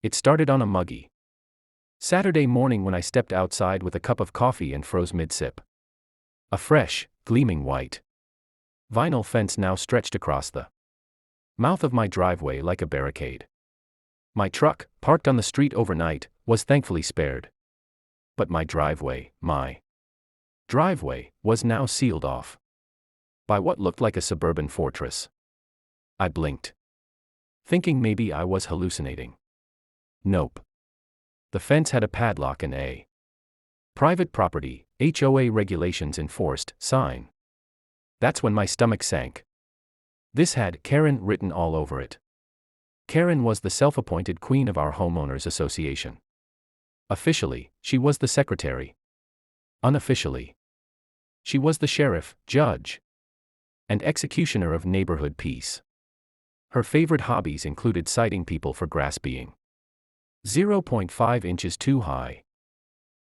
It started on a muggy Saturday morning when I stepped outside with a cup of coffee and froze mid-sip. A fresh, gleaming white vinyl fence now stretched across the mouth of my driveway like a barricade. My truck, parked on the street overnight, was thankfully spared. But my driveway was now sealed off by what looked like a suburban fortress. I blinked, thinking maybe I was hallucinating. Nope. The fence had a padlock and a private property, HOA regulations enforced sign. That's when my stomach sank. This had Karen written all over it. Karen was the self-appointed queen of our homeowners association. Officially, she was the secretary. Unofficially, she was the sheriff, judge, and executioner of neighborhood peace. Her favorite hobbies included citing people for grass being 0.5 inches too high,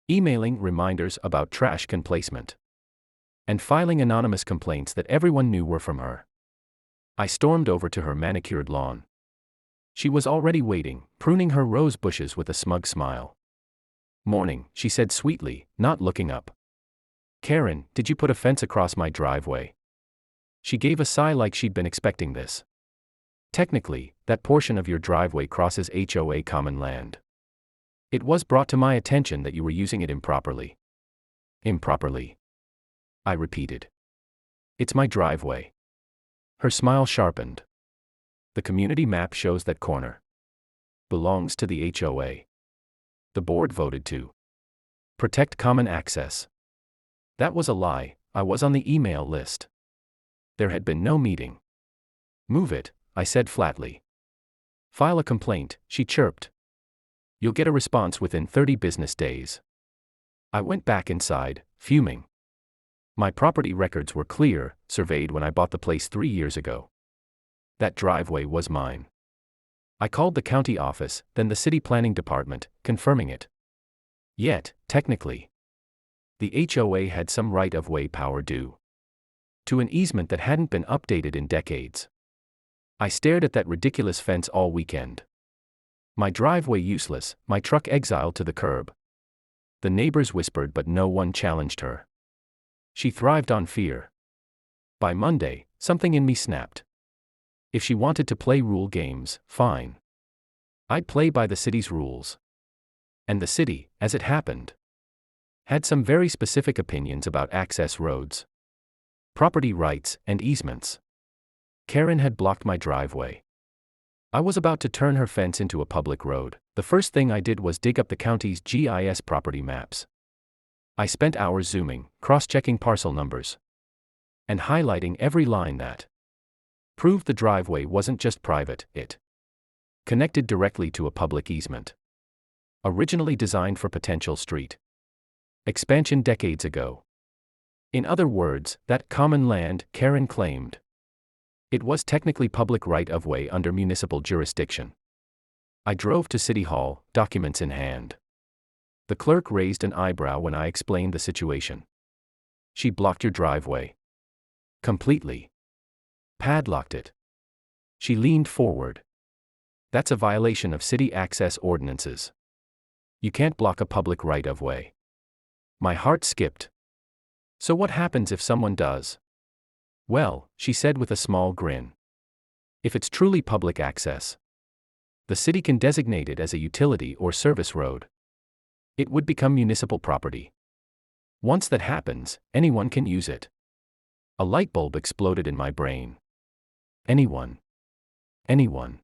emailing reminders about trash can placement, and filing anonymous complaints that everyone knew were from her. I stormed over to her manicured lawn. She was already waiting, pruning her rose bushes with a smug smile. "Morning," she said sweetly, not looking up. "Karen, did you put a fence across my driveway?" She gave a sigh like she'd been expecting this. "Technically, that portion of your driveway crosses HOA common land. It was brought to my attention that you were using it improperly." "Improperly?" I repeated. "It's my driveway." Her smile sharpened. "The community map shows that corner belongs to the HOA. The board voted to protect common access." That was a lie. I was on the email list. There had been no meeting. "Move it," I said flatly. "File a complaint," she chirped. "You'll get a response within 30 business days." I went back inside, fuming. My property records were clear, surveyed when I bought the place 3 years ago. That driveway was mine. I called the county office, then the city planning department, confirming it. Yet, technically, the HOA had some right-of-way power due to an easement that hadn't been updated in decades. I stared at that ridiculous fence all weekend. My driveway useless, my truck exiled to the curb. The neighbors whispered but no one challenged her. She thrived on fear. By Monday, something in me snapped. If she wanted to play rule games, fine. I'd play by the city's rules. And the city, as it happened, had some very specific opinions about access roads, property rights, and easements. Karen had blocked my driveway. I was about to turn her fence into a public road. The first thing I did was dig up the county's GIS property maps. I spent hours zooming, cross-checking parcel numbers, and highlighting every line that proved the driveway wasn't just private, it connected directly to a public easement. Originally designed for potential street expansion decades ago. In other words, that common land, Karen claimed, it was technically public right-of-way under municipal jurisdiction. I drove to City Hall, documents in hand. The clerk raised an eyebrow when I explained the situation. "She blocked your driveway completely. Padlocked it." She leaned forward. "That's a violation of city access ordinances. You can't block a public right-of-way." My heart skipped. "So what happens if someone does?" "Well," she said with a small grin, "if it's truly public access, the city can designate it as a utility or service road. It would become municipal property. Once that happens, anyone can use it." A light bulb exploded in my brain. Anyone. Anyone.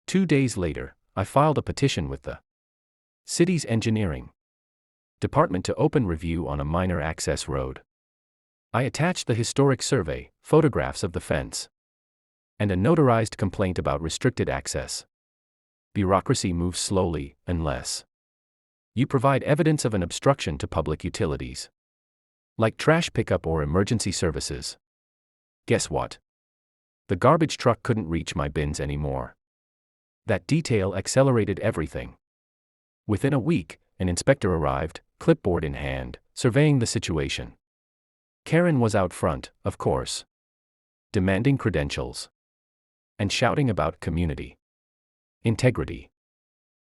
2 days later, I filed a petition with the city's engineering department to open review on a minor access road. I attached the historic survey, photographs of the fence, and a notarized complaint about restricted access. Bureaucracy moves slowly, unless you provide evidence of an obstruction to public utilities, like trash pickup or emergency services. Guess what? The garbage truck couldn't reach my bins anymore. That detail accelerated everything. Within a week, an inspector arrived, clipboard in hand, surveying the situation. Karen was out front, of course, demanding credentials and shouting about community integrity.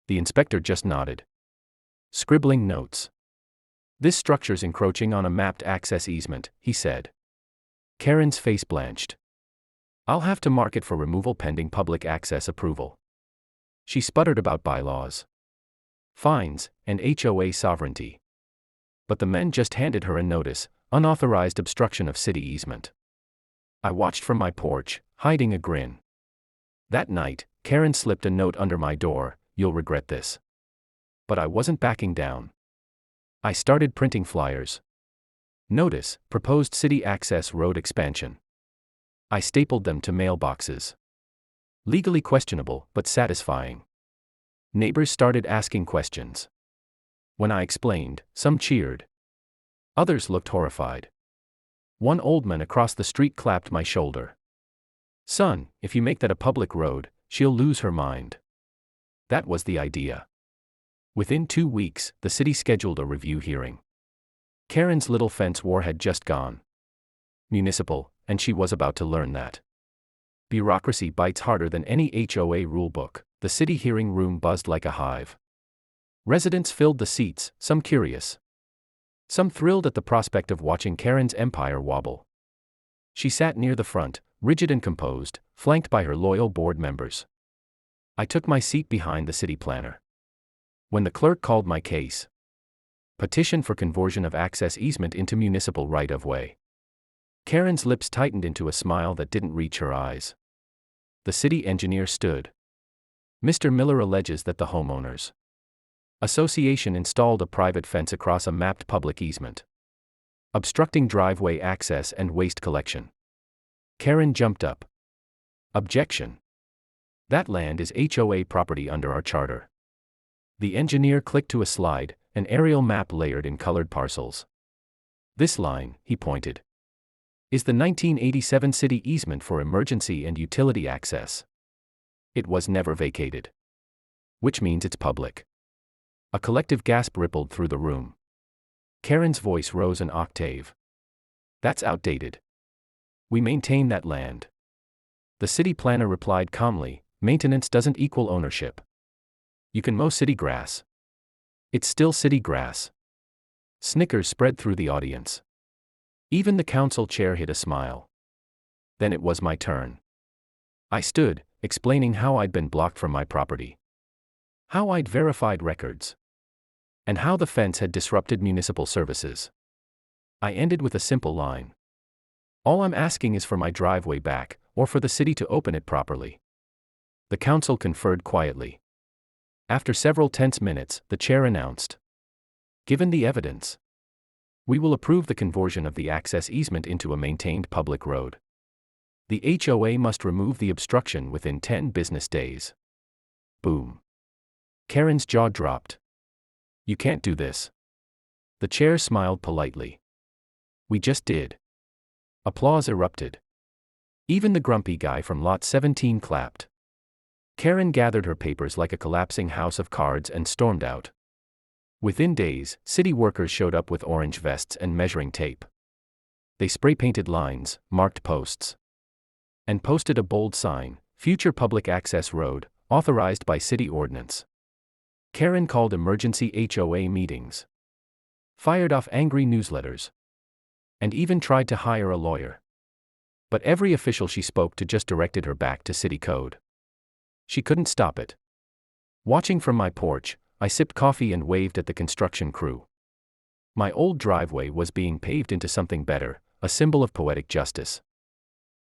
The inspector just nodded. Scribbling notes. This structure's encroaching on a mapped access easement, he said. Karen's face blanched. I'll have to mark it for removal pending public access approval. She sputtered about bylaws, fines, and HOA sovereignty. But the men just handed her a notice, unauthorized obstruction of city easement. I watched from my porch, hiding a grin. That night, Karen slipped a note under my door, "You'll regret this." But I wasn't backing down. I started printing flyers. Notice, proposed city access road expansion. I stapled them to mailboxes. Legally questionable, but satisfying. Neighbors started asking questions. When I explained, some cheered. Others looked horrified. One old man across the street clapped my shoulder. "Son, if you make that a public road, she'll lose her mind." That was the idea. Within 2 weeks, the city scheduled a review hearing. Karen's little fence war had just gone municipal, and she was about to learn that bureaucracy bites harder than any HOA rulebook. The city hearing room buzzed like a hive. Residents filled the seats, some curious, some thrilled at the prospect of watching Karen's empire wobble. She sat near the front, rigid and composed, flanked by her loyal board members. I took my seat behind the city planner. When the clerk called my case, petition for conversion of access easement into municipal right-of-way, Karen's lips tightened into a smile that didn't reach her eyes. The city engineer stood. "Mr. Miller alleges that the homeowners association installed a private fence across a mapped public easement, obstructing driveway access and waste collection." Karen jumped up. "Objection. That land is HOA property under our charter." The engineer clicked to a slide, an aerial map layered in colored parcels. "This line," he pointed, "is the 1987 city easement for emergency and utility access. It was never vacated. Which means it's public." A collective gasp rippled through the room. Karen's voice rose an octave. "That's outdated. We maintain that land." The city planner replied calmly, "Maintenance doesn't equal ownership. You can mow city grass. It's still city grass." Snickers spread through the audience. Even the council chair hid a smile. Then it was my turn. I stood, explaining how I'd been blocked from my property, how I'd verified records, and how the fence had disrupted municipal services. I ended with a simple line. "All I'm asking is for my driveway back, or for the city to open it properly." The council conferred quietly. After several tense minutes, the chair announced, "Given the evidence, we will approve the conversion of the access easement into a maintained public road. The HOA must remove the obstruction within 10 business days." Boom. Karen's jaw dropped. "You can't do this." The chair smiled politely. "We just did." Applause erupted. Even the grumpy guy from Lot 17 clapped. Karen gathered her papers like a collapsing house of cards and stormed out. Within days, city workers showed up with orange vests and measuring tape. They spray-painted lines, marked posts, and posted a bold sign, "Future Public Access Road, authorized by city ordinance." Karen called emergency HOA meetings, fired off angry newsletters, and even tried to hire a lawyer. But every official she spoke to just directed her back to city code. She couldn't stop it. Watching from my porch, I sipped coffee and waved at the construction crew. My old driveway was being paved into something better, a symbol of poetic justice.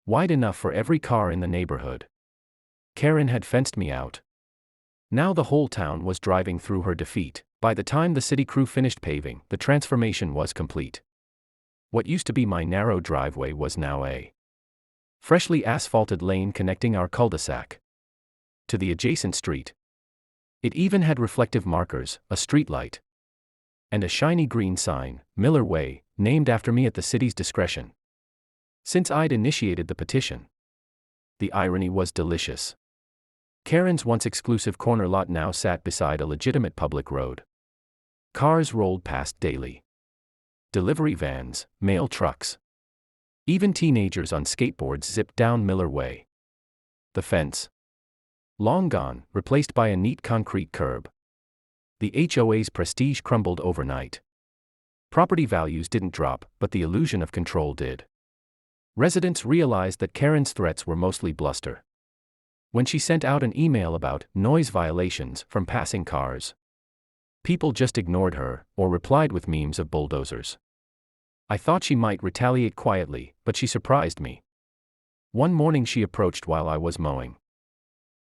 Wide enough for every car in the neighborhood. Karen had fenced me out. Now the whole town was driving through her defeat. By the time the city crew finished paving, the transformation was complete. What used to be my narrow driveway was now a freshly asphalted lane connecting our cul-de-sac to the adjacent street. It even had reflective markers, a streetlight, and a shiny green sign, "Miller Way," named after me at the city's discretion. Since I'd initiated the petition. The irony was delicious. Karen's once exclusive corner lot now sat beside a legitimate public road. Cars rolled past daily. Delivery vans, mail trucks. Even teenagers on skateboards zipped down Miller Way. The fence, Long gone, replaced by a neat concrete curb. The HOA's prestige crumbled overnight. Property values didn't drop, but the illusion of control did. Residents realized that Karen's threats were mostly bluster. When she sent out an email about noise violations from passing cars, people just ignored her or replied with memes of bulldozers. I thought she might retaliate quietly, but she surprised me. One morning she approached while I was mowing,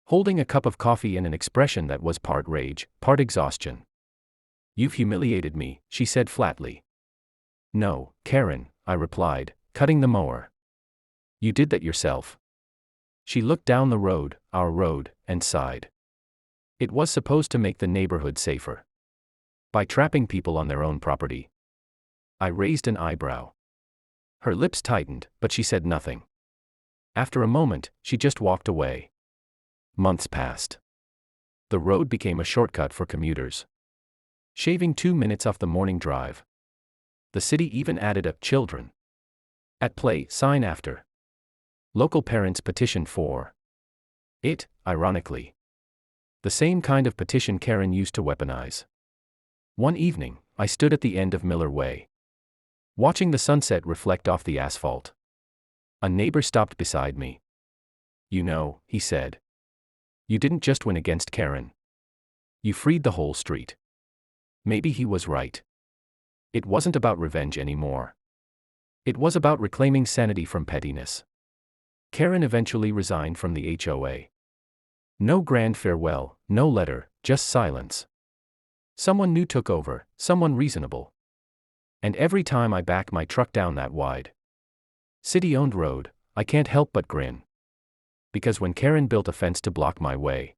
holding a cup of coffee and an expression that was part rage, part exhaustion. "You've humiliated me," she said flatly. "No, Karen," I replied, cutting the mower. "You did that yourself." She looked down the road, our road, and sighed. It was supposed to make the neighborhood safer. By trapping people on their own property. I raised an eyebrow. Her lips tightened, but she said nothing. After a moment, she just walked away. Months passed. The road became a shortcut for commuters, shaving 2 minutes off the morning drive. The city even added a "children at play" sign after. Local parents petitioned for it, ironically. The same kind of petition Karen used to weaponize. One evening, I stood at the end of Miller Way, watching the sunset reflect off the asphalt. A neighbor stopped beside me. "You know," he said, "you didn't just win against Karen. You freed the whole street." Maybe he was right. It wasn't about revenge anymore. It was about reclaiming sanity from pettiness. Karen eventually resigned from the HOA. No grand farewell, no letter, just silence. Someone new took over, someone reasonable. And every time I back my truck down that wide, city-owned road, I can't help but grin. Because when Karen built a fence to block my way,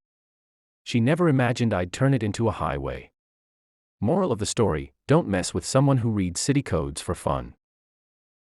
she never imagined I'd turn it into a highway. Moral of the story: don't mess with someone who reads city codes for fun.